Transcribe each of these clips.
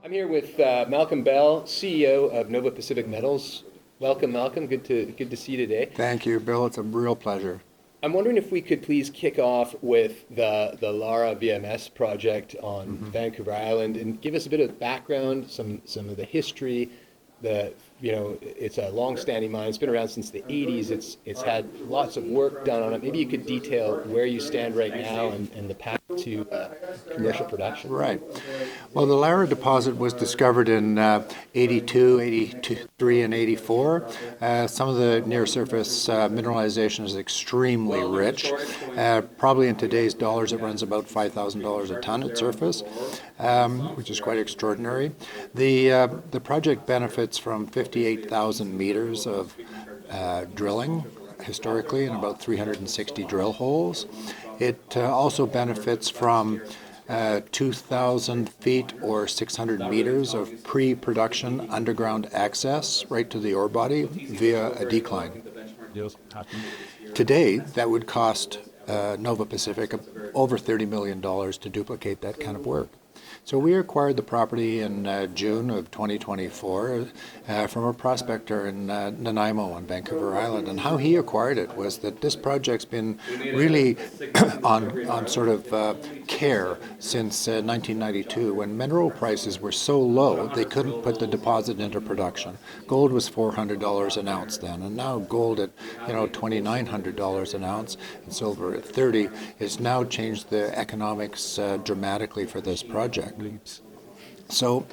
I'm here with Malcolm Bell, CEO of Nova Pacific Metals. Welcome, Malcolm. Good to see you today. Thank you, Bill. It's a real pleasure. I'm wondering if we could please kick off with the Lara VMS project on Vancouver Island and give us a bit of background, some of the history. It's a long-standing mine. It's been around since the 80s. It's had lots of work done on it. Maybe you could detail where you stand right now and the path to commercial production. Right. Well, the Lara deposit was discovered in 82, 83, and 84. Some of the near-surface mineralization is extremely rich. Probably in today's dollars, it runs about $5,000 a ton at surface, which is quite extraordinary. The project benefits from 58,000 meters of drilling historically and about 360 drill holes. It also benefits from 2,000 feet or 600 meters of pre-production underground access right to the ore body via a decline. Today, that would cost Nova Pacific over $30 million to duplicate that kind of work. So we acquired the property in June of 2024 from a prospector in Nanaimo on Vancouver Island. And how he acquired it was that this project's been really on sort of care since 1992, when mineral prices were so low they couldn't put the deposit into production. Gold was $400 an ounce then, and now gold at $2,900 an ounce and silver at $30 has now changed the economics dramatically for this project. So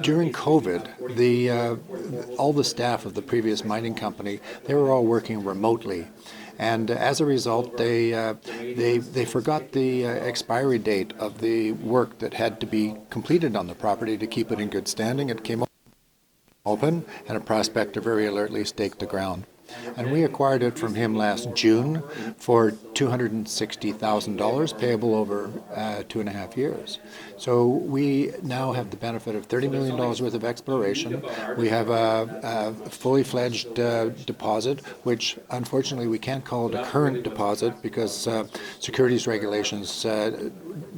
during COVID, all the staff of the previous mining company, they were all working remotely. And as a result, they forgot the expiry date of the work that had to be completed on the property to keep it in good standing. It came open, and a prospector very alertly staked the ground. And we acquired it from him last June for $260,000 payable over 2.5 years. So we now have the benefit of $30 million worth of exploration. We have a fully fledged deposit, which unfortunately we can't call it a current deposit because securities regulations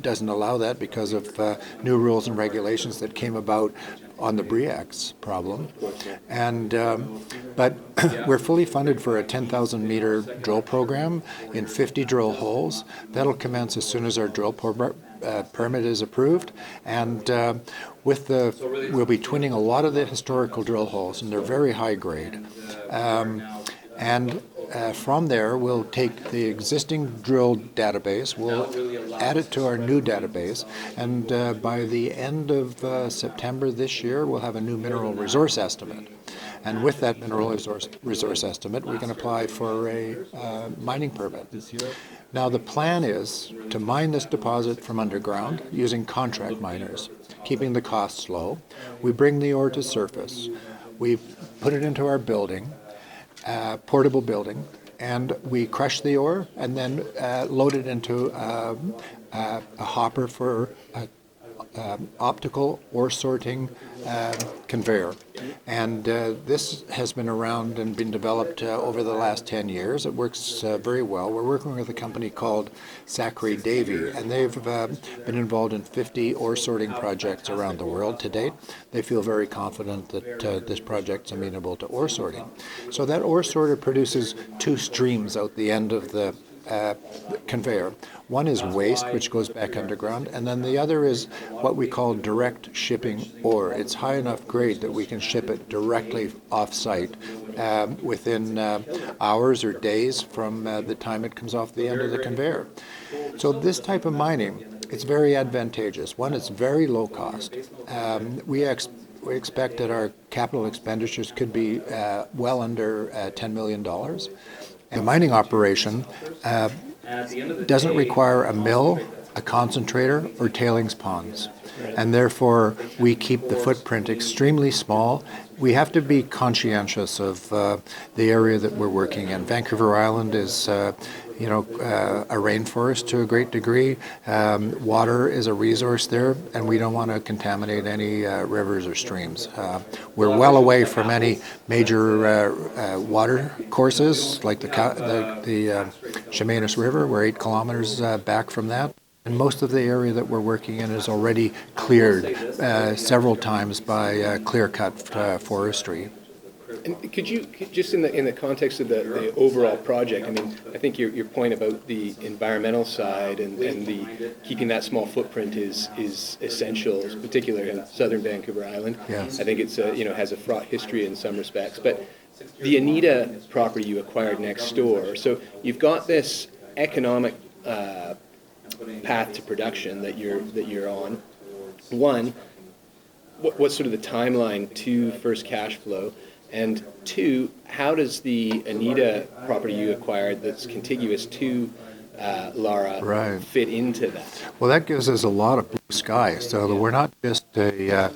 doesn't allow that because of new rules and regulations that came about on the PDAC problem. And but we're fully funded for a 10,000 meter drill program in 50 drill holes. That'll commence as soon as our drill permit is approved, and we'll be twinning a lot of the historical drill holes, and they're very high grade. From there, we'll take the existing drill database, we'll add it to our new database, and by the end of September this year, we'll have a new mineral resource estimate. And with that mineral resource estimate, we can apply for a mining permit. Now, the plan is to mine this deposit from underground using contract miners, keeping the costs low. We bring the ore to surface. We put it into our building, portable building, and we crush the ore and then load it into a hopper for optical ore sorting conveyor. And this has been around and been developed over the last 10 years. It works very well. We're working with a company called Zachary Davy, and they've been involved in 50 ore sorting projects around the world to date. They feel very confident that this project's amenable to ore sorting. So that ore sorter produces two streams out the end of the conveyor. One is waste, which goes back underground, and then the other is what we call direct shipping ore. It's high enough grade that we can ship it directly off-site within hours or days from the time it comes off the end of the conveyor. So this type of mining, it's very advantageous. One, it's very low cost. We expect that our capital expenditures could be well under $10 million. The mining operation doesn't require a mill, a concentrator, or tailings ponds. And therefore, we keep the footprint extremely small. We have to be conscientious of the area that we're working in. Vancouver Island is a rainforest to a great degree. Water is a resource there, and we don't want to contaminate any rivers or streams. We're well away from any major water courses, like the Chemainus River. We're 8 kilometers back from that. And most of the area that we're working in is already cleared several times by clear-cut forestry. And could you, just in the context of the overall project, I mean, I think your point about the environmental side and the keeping that small footprint is essential, particularly in southern Vancouver Island. Yes. I think it's has a fraught history in some respects. But the Anita property you acquired next door, so you've got this economic path to production that you're on. One, what's sort of the timeline to first cash flow? And two, how does the Anita property you acquired that's contiguous to Lara fit into that? Well, that gives us a lot of blue sky, so that we're not just a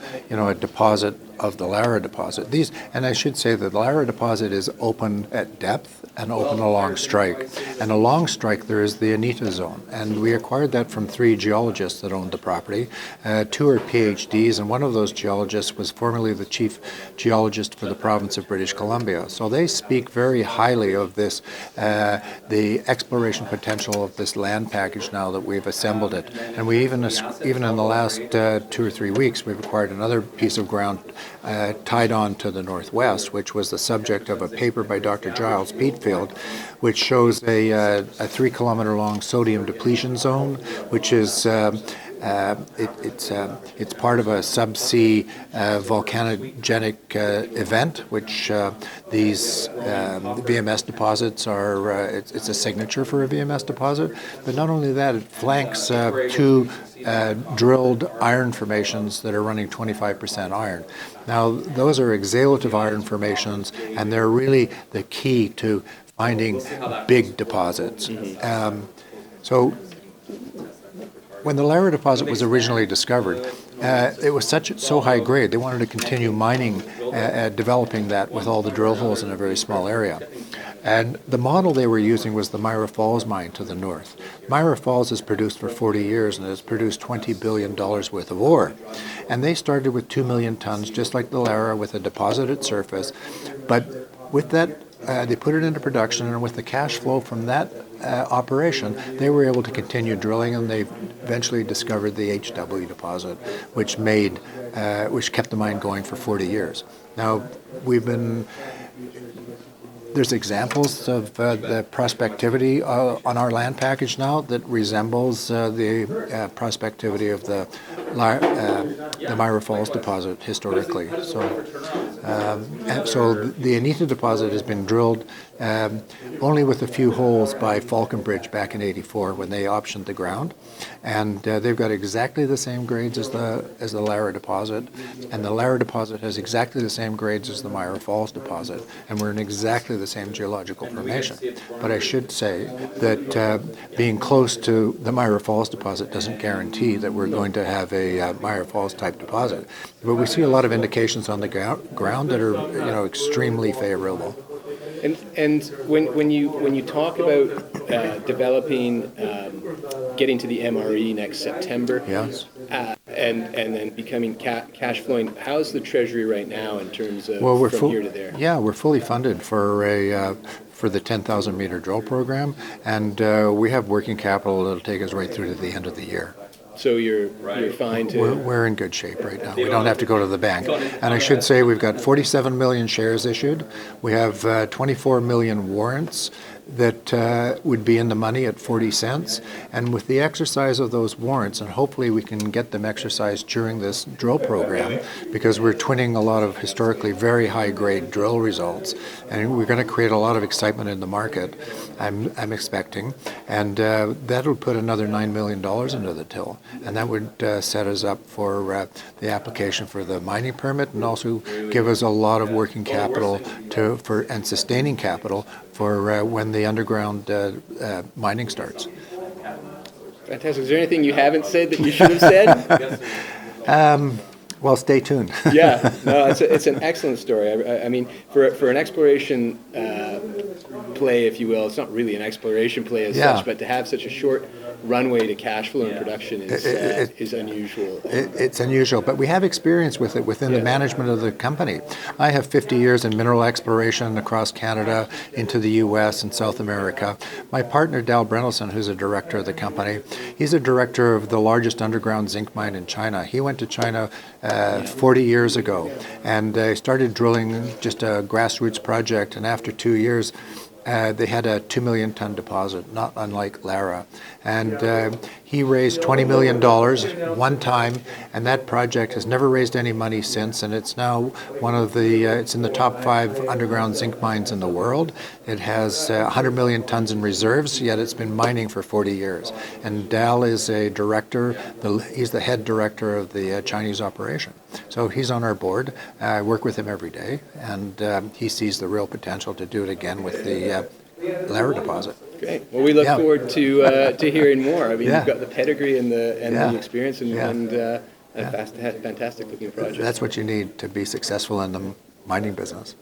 deposit of the Lara deposit. And I should say that the Lara deposit is open at depth and open along strike. And along strike there is the Anita zone, and we acquired that from 3 geologists that owned the property. 2 are PhDs, and one of those geologists was formerly the chief geologist for the province of British Columbia. So they speak very highly of this, the exploration potential of this land package now that we've assembled it. And we even in the last 2 or 3 weeks, we've acquired another piece of ground tied on to the northwest, which was the subject of a paper by Dr. Giles Peatfield, which shows a 3-kilometer long sodium depletion zone, which is it's part of a subsea volcanogenic event, which these VMS deposits are. It's a signature for a VMS deposit, but not only that, it flanks 2 drilled iron formations that are running 25% iron. Now, those are exhalative iron formations, and they're really the key to finding big deposits. So when the Lara deposit was originally discovered, it was so high grade, they wanted to continue mining, developing that with all the drill holes in a very small area. And the model they were using was the Myra Falls mine to the north. Myra Falls has produced for 40 years and has produced $20 billion worth of ore. And they started with 2 million tons, just like the Lara, with a deposit at surface. But with that, they put it into production, and with the cash flow from that operation, they were able to continue drilling, and they eventually discovered the HW deposit, which kept the mine going for 40 years. Now, there's examples of the prospectivity on our land package now that resembles the prospectivity of the Myra Falls deposit historically. So the Anita deposit has been drilled only with a few holes by Falconbridge back in '84 when they optioned the ground, and they've got exactly the same grades as the Lara deposit, and the Lara deposit has exactly the same grades as the Myra Falls deposit, and we're in exactly the same geological formation. But I should say that being close to the Myra Falls deposit doesn't guarantee that we're going to have a Myra Falls type deposit. But we see a lot of indications on the ground that are extremely favorable. And when you talk about developing, getting to the MRE next September, yes, and then becoming cash flowing, how's the Treasury right now in terms of from here to there? Yeah, we're fully funded for the 10,000 meter drill program, and we have working capital that'll take us right through to the end of the year. So you're fine to... We're in good shape right now. We don't have to go to the bank. And I should say we've got 47 million shares issued. We have 24 million warrants that would be in the money at 40 cents. And with the exercise of those warrants, and hopefully we can get them exercised during this drill program, because we're twinning a lot of historically very high-grade drill results, and we're going to create a lot of excitement in the market, I'm expecting. And that would put another $9 million into the till. And that would set us up for the application for the mining permit, and also give us a lot of working capital and sustaining capital for when the underground mining starts. Fantastic. Is there anything you haven't said that you should have said? Well, stay tuned. Yeah, no, it's an excellent story. I mean, for an exploration play, if you will, it's not really an exploration play as such, but to have such a short runway to cash flow and production is unusual. It's unusual, but we have experience with it within the management of the company. I have 50 years in mineral exploration across Canada, into the U.S. and South America. My partner, Dal Brennelson, who's a director of the company, he's a director of the largest underground zinc mine in China. He went to China 40 years ago and started drilling just a grassroots project, and after 2 years, they had a 2 million ton deposit, not unlike Lara. And he raised $20 million one time, and that project has never raised any money since, and it's now one of the, it's in the top 5 underground zinc mines in the world. It has 100 million tons in reserves, yet it's been mining for 40 years. And Dal is a director, he's the head director of the Chinese operation. So he's on our board. I work with him every day, and he sees the real potential to do it again with the Lara deposit. Great. Well, we look forward to hearing more. I mean, you've got the pedigree and the experience, and a fantastic looking project. That's what you need to be successful in the mining business.